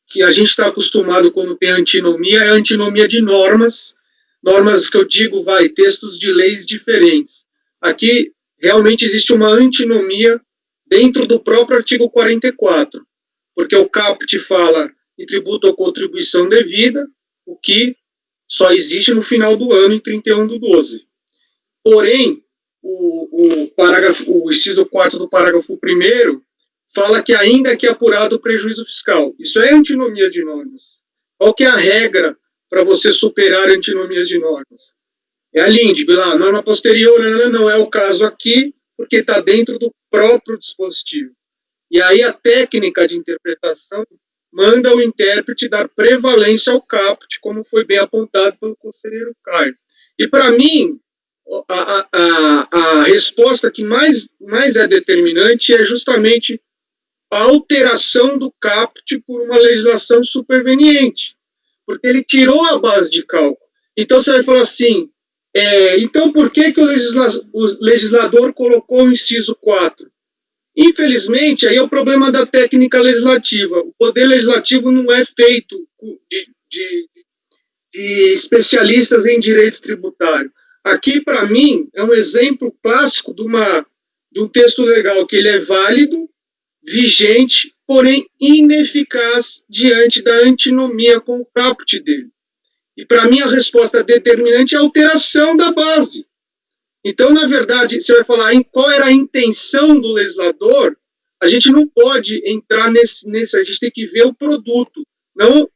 que a gente está acostumado quando tem antinomia, é a antinomia de normas que eu digo, textos de leis diferentes. Aqui, realmente existe uma antinomia dentro do próprio artigo 44, porque o caput fala em tributo ou contribuição devida, o que só existe no final do ano, em 31/12. Porém, o inciso 4º do parágrafo 1º fala que ainda que apurado o prejuízo fiscal. Isso é antinomia de normas. Qual que é a regra para você superar antinomias de normas? É a LINDB, lá, norma posterior, não é o caso aqui, porque está dentro do próprio dispositivo. E aí a técnica de interpretação manda o intérprete dar prevalência ao caput, como foi bem apontado pelo conselheiro Caio. E, para mim, a resposta que mais é determinante é justamente a alteração do caput por uma legislação superveniente, porque ele tirou a base de cálculo. Então, você vai falar assim, então por que o legislador colocou o inciso 4? Infelizmente, aí é o problema da técnica legislativa. O poder legislativo não é feito de especialistas em direito tributário. Aqui, para mim, é um exemplo clássico de um texto legal que ele é válido, vigente, porém ineficaz diante da antinomia com o caput dele. E, para mim, a resposta determinante é a alteração da base. Então, na verdade, você vai falar em qual era a intenção do legislador, a gente não pode entrar nesse, a gente tem que ver o produto, não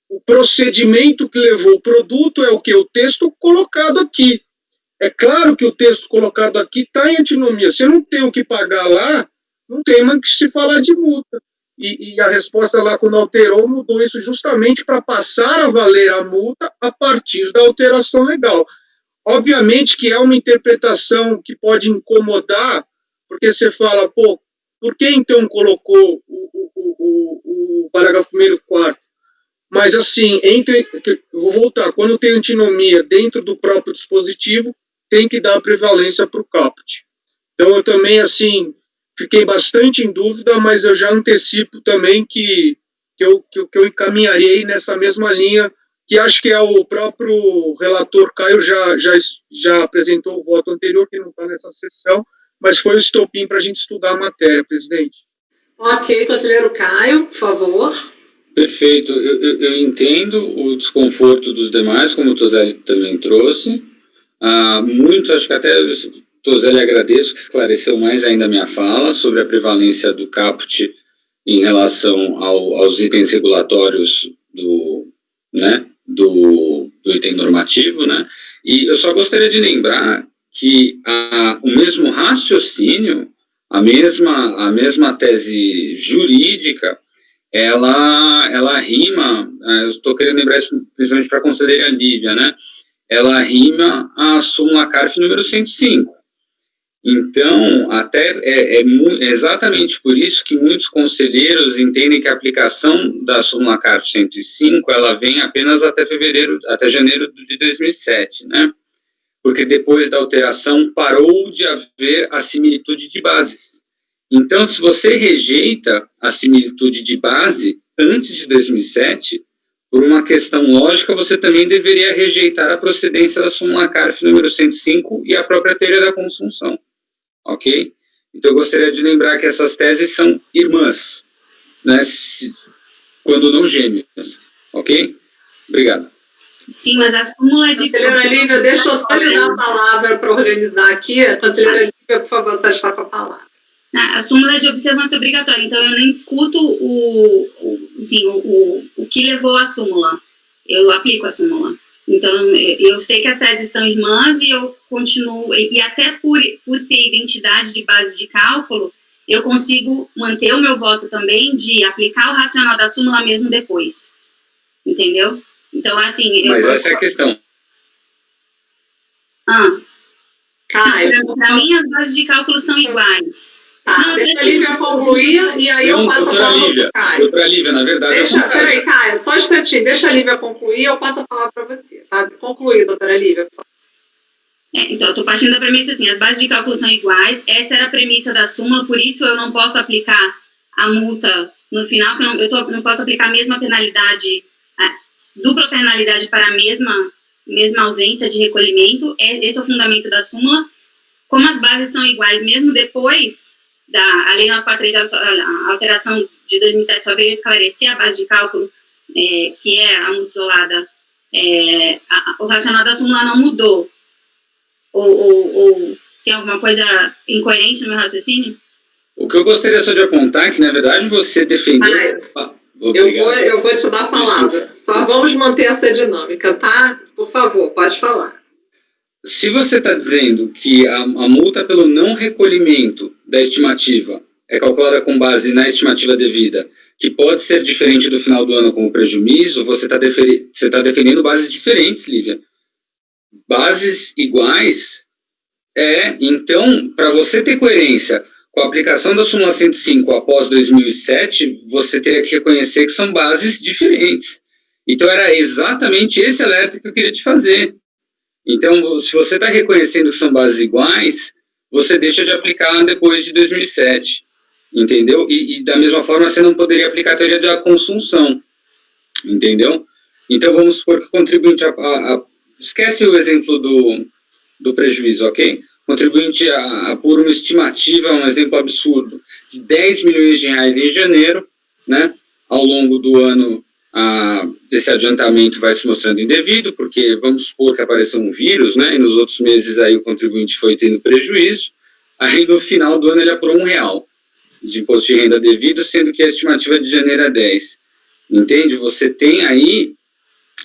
o procedimento que levou o produto, é o que? O texto colocado aqui. É claro que o texto colocado aqui está em antinomia. Se eu não tenho o que pagar lá, não tem mais que se falar de multa. E a resposta lá, quando alterou, mudou isso justamente para passar a valer a multa a partir da alteração legal. obviamente que é uma interpretação que pode incomodar, porque você fala, pô, por que então colocou o parágrafo 1º e 4º? Mas, assim, vou voltar, quando tem antinomia dentro do próprio dispositivo, tem que dar prevalência para o caput. Então, eu também, assim, fiquei bastante em dúvida, mas eu já antecipo também que eu encaminharei nessa mesma linha, que acho que é o próprio relator Caio já apresentou o voto anterior, que não está nessa sessão, mas foi o estopim para a gente estudar a matéria, presidente. Ok, conselheiro Caio, por favor. Perfeito. Eu entendo o desconforto dos demais, como o Toselli também trouxe. Muito, acho que até Toselli agradeço que esclareceu mais ainda a minha fala sobre a prevalência do caput em relação aos itens regulatórios do item normativo, né? E eu só gostaria de lembrar que o mesmo raciocínio, a mesma tese jurídica, ela rima, eu estou querendo lembrar isso principalmente para a conselheira Lívia, né? Ela rima a súmula CARF número 105. Então, até é exatamente por isso que muitos conselheiros entendem que a aplicação da súmula CARF 105, ela vem apenas até janeiro de 2007, né? Porque depois da alteração parou de haver a similitude de bases. Então, se você rejeita a similitude de base antes de 2007, por uma questão lógica, você também deveria rejeitar a procedência da súmula CARF número 105 e a própria teoria da consunção, ok? Então, eu gostaria de lembrar que essas teses são irmãs, né, quando não gêmeas, ok? Obrigado. Sim, mas a súmula de... Conselheira Lívia, deixa eu só lhe dar a palavra para organizar aqui. Conselheira Lívia, por favor, só está com a palavra. A súmula de observância obrigatória, então eu nem discuto o que levou à súmula, eu aplico a súmula. Então, eu sei que as teses são irmãs e eu continuo, e até por ter identidade de base de cálculo, eu consigo manter o meu voto também de aplicar o racional da súmula mesmo depois. Entendeu? Então, assim... Mas essa é a questão. Para mim, as bases de cálculo são iguais. Tá, deixa a Lívia concluir e aí eu passo a palavra para o Caio. Doutora Lívia, na verdade... Peraí, Caio, só um instantinho, deixa a Lívia concluir e eu passo a palavra para você. Tá? Concluir, doutora Lívia, por favor. Então, eu estou partindo da premissa assim, as bases de cálculo são iguais, essa era a premissa da súmula, por isso eu não posso aplicar a multa no final, que eu não posso aplicar a mesma penalidade, dupla penalidade para a mesma ausência de recolhimento, esse é o fundamento da súmula. Como as bases são iguais, mesmo depois a Lei 943, a alteração de 2007 só veio esclarecer a base de cálculo, que é a multa isolada, o racional da súmula não mudou. Ou tem alguma coisa incoerente no meu raciocínio? O que eu gostaria só de apontar é que, na verdade, você defendeu... Eu vou te dar a palavra. Desculpa. Só vamos manter essa dinâmica, tá? Por favor, pode falar. Se você está dizendo que a multa pelo não recolhimento da estimativa é calculada com base na estimativa devida, que pode ser diferente do final do ano como prejuízo, você está defendendo bases diferentes, Lívia. Bases iguais, então, para você ter coerência com a aplicação da súmula 105 após 2007, você teria que reconhecer que são bases diferentes. Então, era exatamente esse alerta que eu queria te fazer. Então, se você está reconhecendo que são bases iguais, você deixa de aplicar depois de 2007, entendeu? E da mesma forma, você não poderia aplicar a teoria da consunção, entendeu? Então, vamos supor que o contribuinte... esquece o exemplo do prejuízo, ok? O contribuinte apura uma estimativa, um exemplo absurdo, de 10 milhões de reais em janeiro, né? Ao longo do ano, esse adiantamento vai se mostrando indevido, porque vamos supor que apareceu um vírus, né? E nos outros meses aí o contribuinte foi tendo prejuízo. Aí no final do ano ele apurou R$1 de imposto de renda devido, sendo que a estimativa de janeiro é 10. Entende? Você tem aí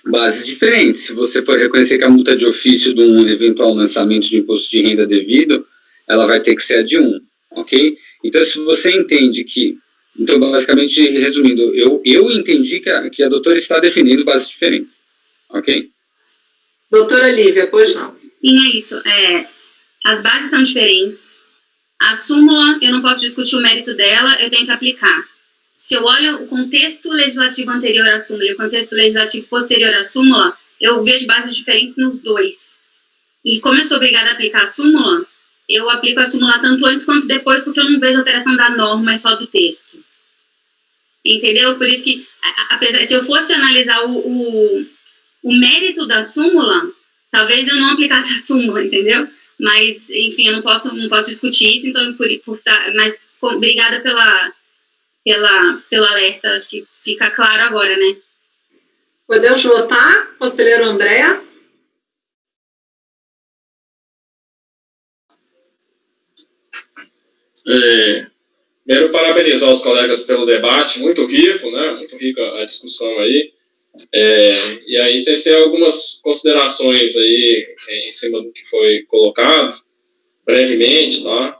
bases diferentes. Se você for reconhecer que a multa de ofício de um eventual lançamento de imposto de renda devido, ela vai ter que ser a de 1, ok? Então, se você entende que... Então, basicamente, resumindo, eu entendi que a doutora está definindo bases diferentes, ok? Doutora Lívia, pois não. Sim, é isso. As bases são diferentes. A súmula, eu não posso discutir o mérito dela, eu tenho que aplicar. Se eu olho o contexto legislativo anterior à súmula e o contexto legislativo posterior à súmula, eu vejo bases diferentes nos dois. E como eu sou obrigada a aplicar a súmula, eu aplico a súmula tanto antes quanto depois, porque eu não vejo alteração da norma, é só do texto. Entendeu? Por isso que, apesar, se eu fosse analisar o mérito da súmula, talvez eu não aplicasse a súmula, entendeu? Mas, enfim, eu não posso discutir isso, então, mas obrigada pelo alerta, acho que fica claro agora, né? Podemos votar? Conselheiro André? Primeiro, parabenizar os colegas pelo debate, muito rico, né? Muito rica a discussão aí. E aí, tecer algumas considerações aí em cima do que foi colocado, brevemente, tá?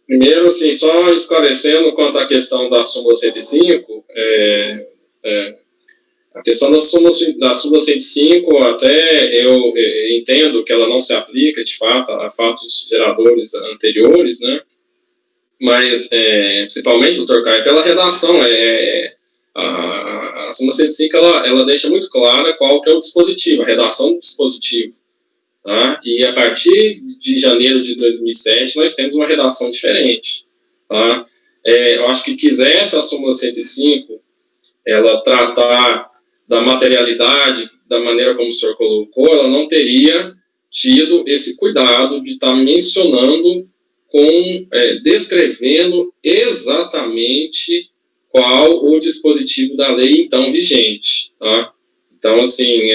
Primeiro, assim, só esclarecendo quanto à questão da súmula 105, a questão da súmula 105, até eu entendo que ela não se aplica, de fato, a fatos geradores anteriores, né? Mas, principalmente, doutor Caio, pela redação, a súmula 105, ela deixa muito clara qual que é o dispositivo, a redação do dispositivo. Tá? E a partir de janeiro de 2007, nós temos uma redação diferente. Tá? Eu acho que quisesse a súmula 105, ela tratar da materialidade, da maneira como o senhor colocou, ela não teria tido esse cuidado de estar mencionando, descrevendo exatamente qual o dispositivo da lei então vigente. Tá? Então, assim,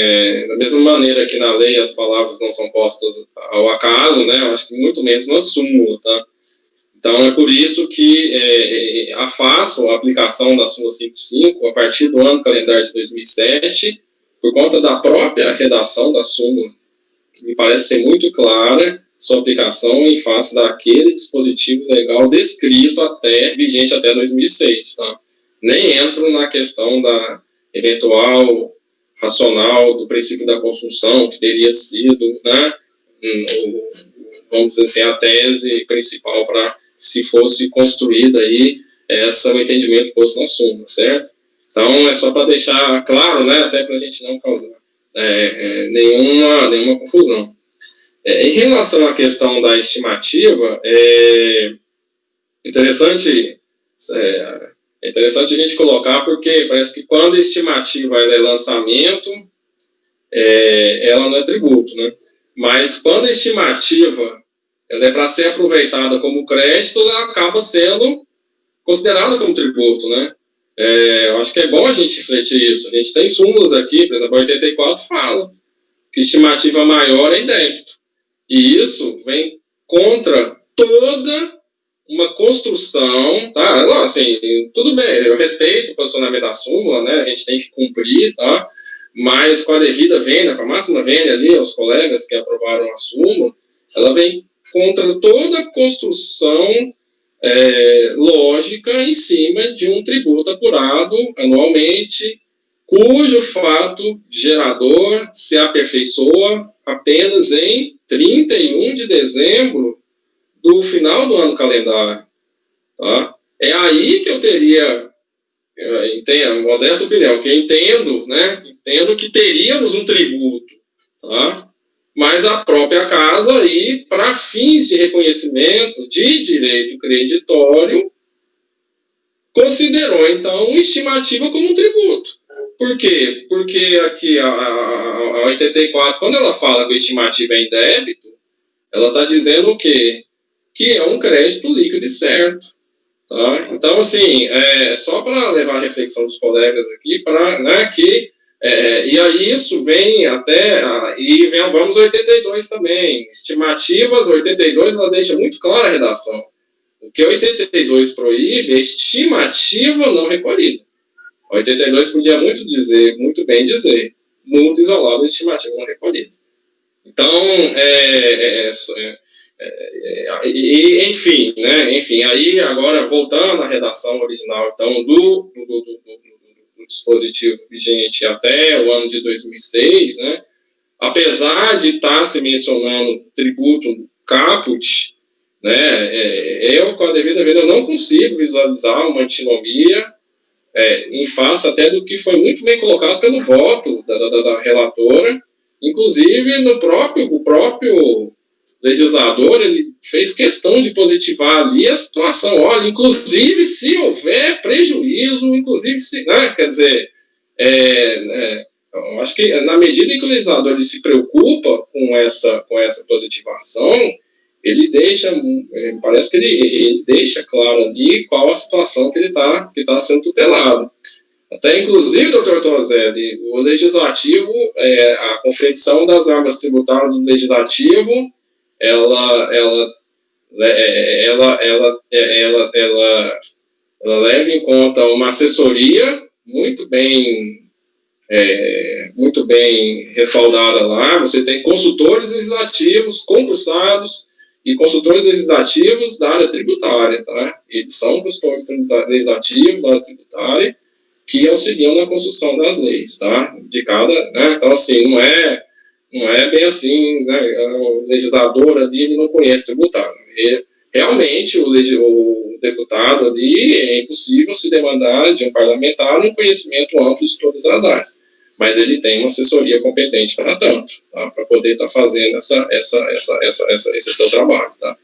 da mesma maneira que na lei as palavras não são postas ao acaso, né, eu acho que muito menos na súmula, tá? Então, é por isso que afasto a aplicação da súmula 105 a partir do ano calendário de 2007, por conta da própria redação da súmula, que me parece ser muito clara sua aplicação em face daquele dispositivo legal descrito vigente até 2006, tá? Nem entro na questão da eventual racional do princípio da construção, que teria sido, né, vamos dizer assim, a tese principal para se fosse construída aí o entendimento posto na súmula, certo? Então, é só para deixar claro, né, até para a gente não causar nenhuma confusão. Em relação à questão da estimativa, é interessante a gente colocar, porque parece que quando a estimativa ela é lançamento, ela não é tributo, né? Mas quando a estimativa ela é para ser aproveitada como crédito, ela acaba sendo considerada como tributo, né? Eu acho que é bom a gente refletir isso. A gente tem súmulas aqui, por exemplo, a 84 fala que estimativa maior é em débito. E isso vem contra toda uma construção, tá? Assim, tudo bem, eu respeito o posicionamento da súmula, né? A gente tem que cumprir, tá? Mas com a devida vênia, com a máxima vênia ali, aos colegas que aprovaram a súmula, ela vem contra toda a construção lógica em cima de um tributo apurado anualmente, cujo fato gerador se aperfeiçoa apenas em 31 de dezembro do final do ano calendário. Tá? É aí que eu teria, entendo, modesta opinião, que eu entendo, né? Entendo que teríamos um tributo, tá? Mas a própria casa aí, para fins de reconhecimento de direito creditório, considerou, então, estimativa como um tributo. Por quê? Porque aqui a 84, quando ela fala que a estimativa é em débito, ela está dizendo o quê? Que é um crédito líquido e certo. Tá? Então, assim, só para levar a reflexão dos colegas aqui, né, e aí isso vem vamos ao 82 também. Estimativas, 82, ela deixa muito clara a redação. O que 82 proíbe é estimativa não recolhida. 82 podia muito bem dizer, multa isolada de estimativa não recolhida. Então, enfim, né? Enfim, aí agora voltando à redação original, então, do dispositivo vigente até o ano de 2006, né? apesar de estar se mencionando tributo caput, né, eu, com a devida venda, eu não consigo visualizar uma antinomia em face até do que foi muito bem colocado pelo voto da relatora. Inclusive, o próprio legislador, ele fez questão de positivar ali a situação. Olha, inclusive, se houver prejuízo, inclusive, se, né, quer dizer, eu acho que na medida em que o legislador ele se preocupa com essa positivação, ele deixa, parece que ele deixa claro ali qual a situação que ele está sendo tutelado. Até, inclusive, doutor Tozelli, o legislativo, a confecção das normas tributárias do legislativo, ela leva em conta uma assessoria muito bem respaldada lá. Você tem consultores legislativos, concursados e consultores legislativos da área tributária, tá? Eles são consultores legislativos da área tributária que auxiliam na construção das leis, tá? De cada, né? Então, assim, não é bem assim, né? O legislador ali, ele não conhece tributário. Realmente, o deputado ali, é impossível se demandar de um parlamentar um conhecimento amplo de todas as áreas. Mas ele tem uma assessoria competente para tanto, tá? Para poder estar fazendo esse seu trabalho, tá?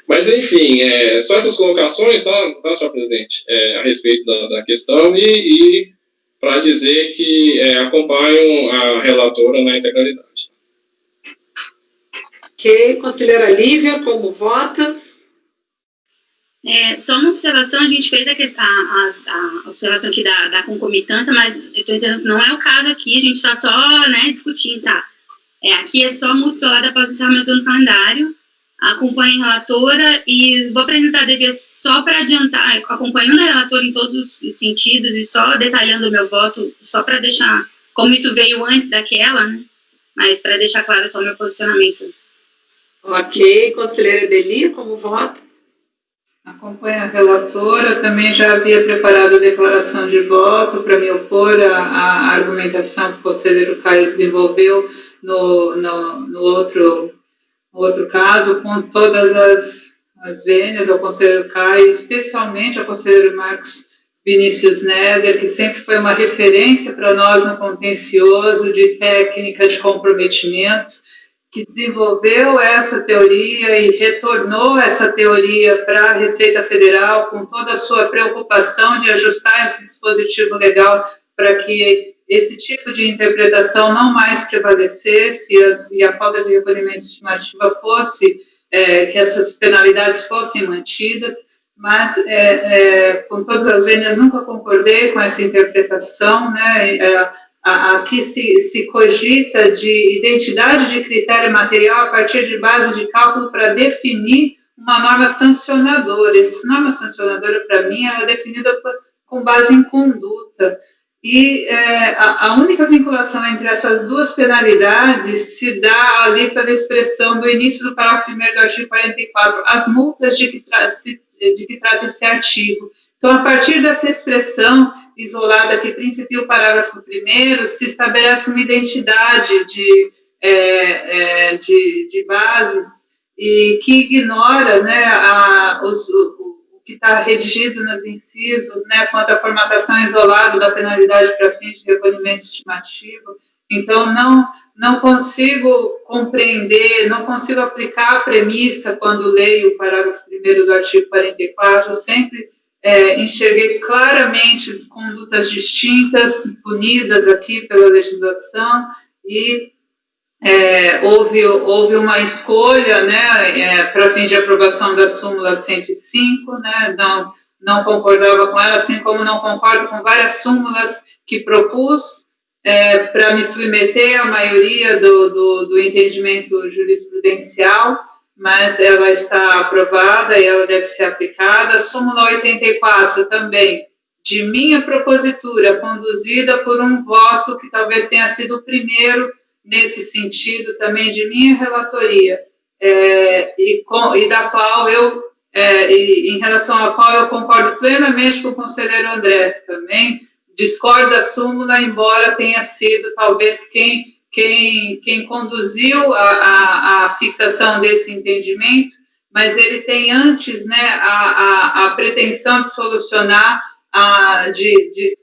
Mas, enfim, só essas colocações, tá, senhor presidente, a respeito da questão e para dizer que acompanham a relatora na integralidade. Ok, conselheira Lívia, como vota? Só uma observação, a gente fez a observação aqui da concomitância, mas eu estou entendendo que não é o caso aqui, a gente está só, né, discutindo, tá? Aqui é só multa isolada após o encerramento do calendário, acompanho a relatora e vou apresentar a DV só para adiantar, acompanhando a relatora em todos os sentidos e só detalhando o meu voto, só para deixar, como isso veio antes daquela, né? Mas para deixar claro só o meu posicionamento. Ok, conselheira Edeli, como vota? Acompanho a relatora, também já havia preparado a declaração de voto para me opor à argumentação que o conselheiro Caio desenvolveu no outro caso, com todas as vênias ao conselheiro Caio, especialmente ao conselheiro Marcos Vinícius Neder, que sempre foi uma referência para nós no contencioso de técnica de comprometimento, que desenvolveu essa teoria e retornou essa teoria para a Receita Federal com toda a sua preocupação de ajustar esse dispositivo legal para que esse tipo de interpretação não mais prevalecesse e a falta de recolhimento de estimativa fosse, que essas penalidades fossem mantidas, mas com todas as vênias nunca concordei com essa interpretação, né? Aqui se cogita de identidade de critério material a partir de base de cálculo para definir uma norma sancionadora. Essa norma sancionadora, para mim, ela é definida com base em conduta. E a única vinculação entre essas duas penalidades se dá ali pela expressão do início do parágrafo 1º do artigo 44, as multas de que trata esse artigo. Então, a partir dessa expressão isolada que principia o parágrafo 1º, se estabelece uma identidade de bases e que ignora, né, o que está redigido nos incisos, né, quanto à formatação isolada da penalidade para fins de recolhimento estimativo. Então, não consigo compreender, não consigo aplicar a premissa quando leio o parágrafo 1º do artigo 44, sempre enxerguei claramente condutas distintas, punidas aqui pela legislação, e houve uma escolha, né, para fins de aprovação da súmula 105, né, não concordava com ela, assim como não concordo com várias súmulas que propus para me submeter à maioria do entendimento jurisprudencial, mas ela está aprovada e ela deve ser aplicada. Súmula 84 também, de minha propositura, conduzida por um voto que talvez tenha sido o primeiro nesse sentido, também de minha relatoria, e da qual em relação à qual eu concordo plenamente com o conselheiro André também, discordo da súmula, embora tenha sido talvez quem quem conduziu a fixação desse entendimento, mas ele tem antes, né, a pretensão de solucionar, de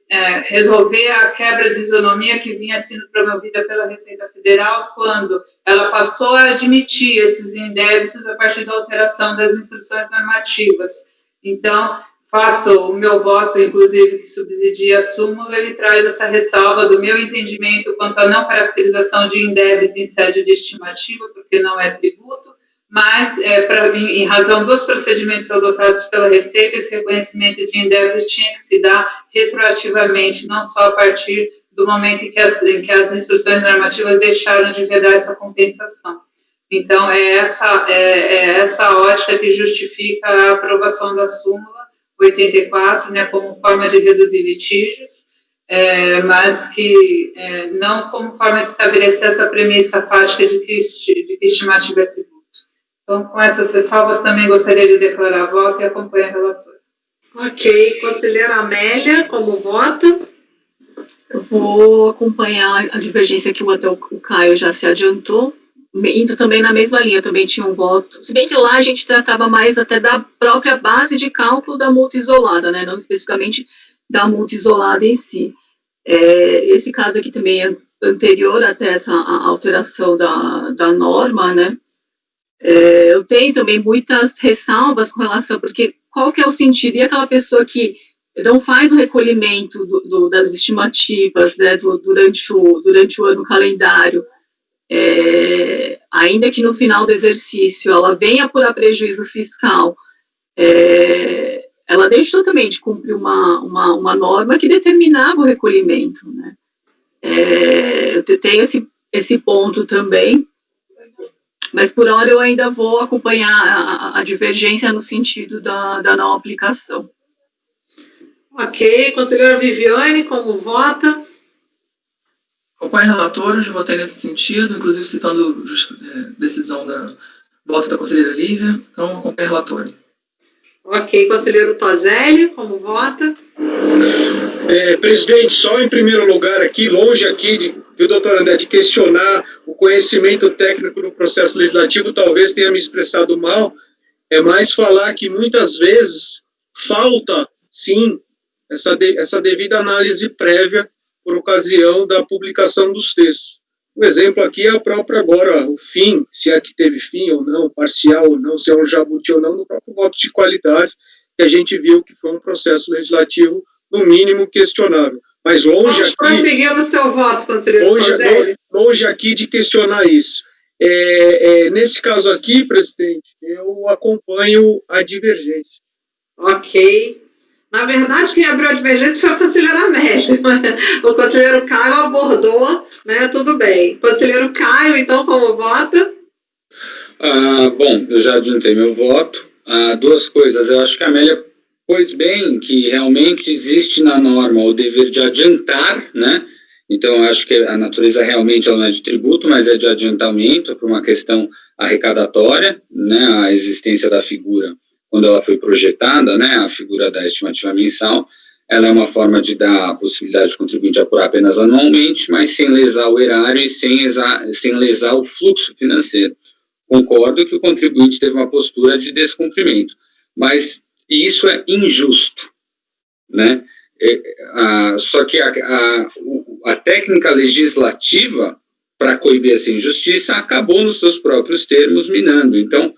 resolver a quebra de isonomia que vinha sendo promovida pela Receita Federal quando ela passou a admitir esses indébitos a partir da alteração das instruções normativas. Então, faço o meu voto, inclusive, que subsidia a súmula, ele traz essa ressalva do meu entendimento quanto à não caracterização de indébito em sede de estimativa, porque não é tributo, mas, em razão dos procedimentos adotados pela Receita, esse reconhecimento de indébito tinha que se dar retroativamente, não só a partir do momento em que as instruções normativas deixaram de vedar essa compensação. Então, é essa ótica que justifica a aprovação da súmula 84, né, como forma de reduzir litígios, mas que não como forma de estabelecer essa premissa fática de que estimativa é tributo. Então, com essas ressalvas, também gostaria de declarar voto e acompanhar a relatora. Ok. Conselheira Amélia, como vota? Eu vou acompanhar a divergência que o Caio já se adiantou, indo também na mesma linha, também tinha um voto, se bem que lá a gente tratava mais até da própria base de cálculo da multa isolada, né, não especificamente da multa isolada em si. Esse caso aqui também é anterior até essa alteração da norma, né, eu tenho também muitas ressalvas com relação, porque qual que é o sentido? E aquela pessoa que não faz o recolhimento das estimativas, né, durante o ano calendário, ainda que no final do exercício ela venha apurar prejuízo fiscal, ela deixou também de cumprir uma norma que determinava o recolhimento, né? Eu tenho esse ponto também, mas por hora eu ainda vou acompanhar a divergência no sentido da não aplicação. Ok. Conselheira Viviane, como vota? Acompanho a relatora, já votei nesse sentido, inclusive citando decisão da voto da conselheira Lívia, então acompanho a relatora. Ok. Conselheiro Toselli, como vota? Presidente, só em primeiro lugar aqui, longe aqui, doutor André, de questionar o conhecimento técnico no processo legislativo, talvez tenha me expressado mal, é mais falar que muitas vezes falta, sim, essa devida análise prévia por ocasião da publicação dos textos. O exemplo aqui é o próprio agora, o fim, se é que teve fim ou não, parcial ou não, se é um jabuti ou não, no próprio voto de qualidade, que a gente viu que foi um processo legislativo, no mínimo, questionável. Mas longe Vamos aqui... prosseguir no seu voto, conselheiro Toselli. Longe aqui de questionar isso. Nesse caso aqui, presidente, eu acompanho a divergência. Ok. Na verdade, quem abriu a divergência foi a conselheira Amélia. O conselheiro Caio abordou, né? Tudo bem. Conselheiro Caio, então, como vota? Bom, eu já adiantei meu voto. Duas coisas. Eu acho que a Amélia pôs bem que realmente existe na norma o dever de adiantar, né? Então, eu acho que a natureza realmente ela não é de tributo, mas é de adiantamento por uma questão arrecadatória, né? A existência da figura, quando ela foi projetada, né? A figura da estimativa mensal, ela é uma forma de dar a possibilidade de contribuinte apurar apenas anualmente, mas sem lesar o erário e sem lesar o fluxo financeiro. Concordo que o contribuinte teve uma postura de descumprimento, mas isso é injusto, né? Só que a técnica legislativa para coibir essa injustiça acabou nos seus próprios termos minando. Então,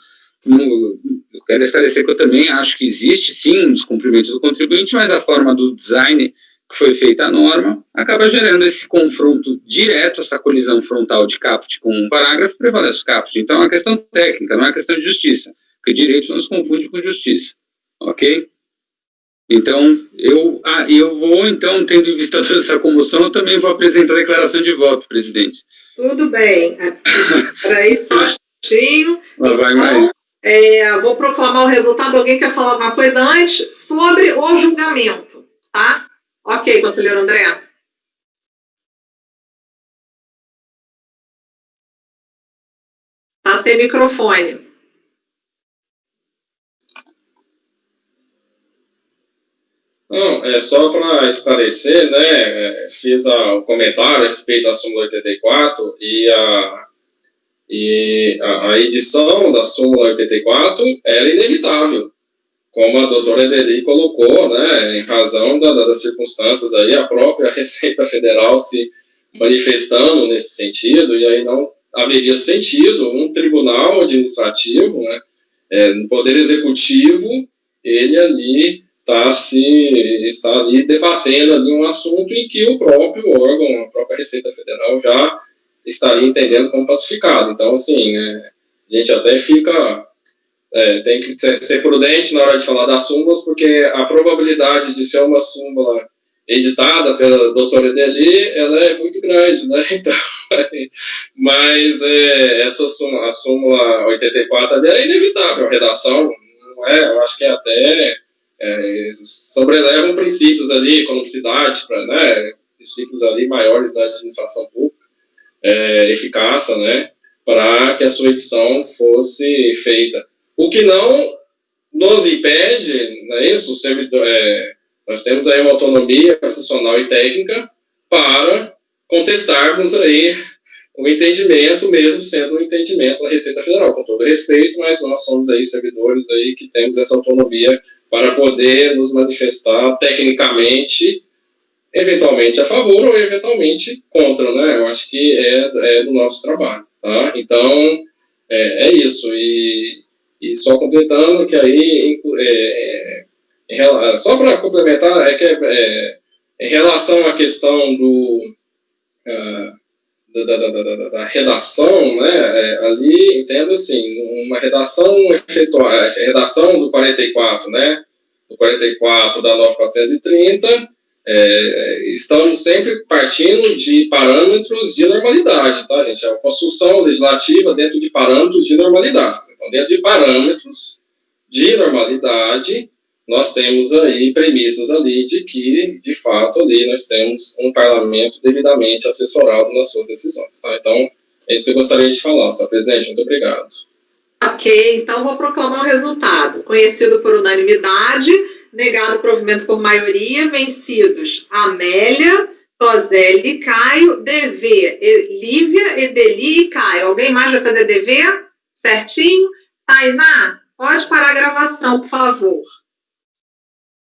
eu quero esclarecer que eu também acho que existe sim um descumprimento do contribuinte, mas a forma do design que foi feita a norma acaba gerando esse confronto direto, essa colisão frontal de caput com um parágrafo, prevalece o caput. Então é uma questão técnica, não é uma questão de justiça, porque direito não se confunde com justiça, ok? Então, eu vou, então, tendo em vista toda essa comoção, eu também vou apresentar a declaração de voto, presidente. Tudo bem. Para isso, certinho. Vai mais. Vou proclamar o resultado. Alguém quer falar alguma coisa antes? Sobre o julgamento, tá? Ok, conselheiro André. Tá sem microfone. Não, é só para esclarecer, né, fiz o comentário a respeito da súmula 84 e a edição da súmula 84 era inevitável, como a doutora Edeli colocou, né, em razão das circunstâncias aí, a própria Receita Federal se manifestando nesse sentido, e aí não haveria sentido um tribunal administrativo, né, no Poder Executivo, ele ali está ali debatendo ali um assunto em que o próprio órgão, a própria Receita Federal já estaria entendendo como pacificado. Então, assim, a gente até fica... tem que ser prudente na hora de falar das súmulas, porque a probabilidade de ser uma súmula editada pela doutora Edeli, ela é muito grande, né? Então, mas a súmula 84 ali era inevitável, a redação, não é? Eu acho que até sobrelevam princípios ali, economicidade, né? Princípios ali maiores da administração pública, eficácia, né? Para que a sua edição fosse feita. O que não nos impede, não é isso? Nós temos aí uma autonomia funcional e técnica para contestarmos aí o entendimento, mesmo sendo um entendimento da Receita Federal, com todo respeito, mas nós somos aí servidores aí que temos essa autonomia para poder nos manifestar tecnicamente, eventualmente a favor ou eventualmente contra, né? Eu acho que é do nosso trabalho, tá? Então, é isso. E só completando que aí, só para complementar, em relação à questão da redação, né, ali, entendo assim, uma redação efetuada, redação do 44, né, do 44 da 9430, estamos sempre partindo de parâmetros de normalidade, tá, gente? É uma construção legislativa dentro de parâmetros de normalidade. Então, dentro de parâmetros de normalidade, nós temos aí premissas ali de que, de fato, ali nós temos um parlamento devidamente assessorado nas suas decisões, tá? Então, é isso que eu gostaria de falar, senhor presidente. Muito obrigado. Ok, então vou proclamar o resultado. Conhecido por unanimidade, negado o provimento por maioria, vencidos Amélia, Tozelli e Caio, DV, Lívia, Edeli e Caio. Alguém mais vai fazer DV? Certinho? Tainá, pode parar a gravação, por favor.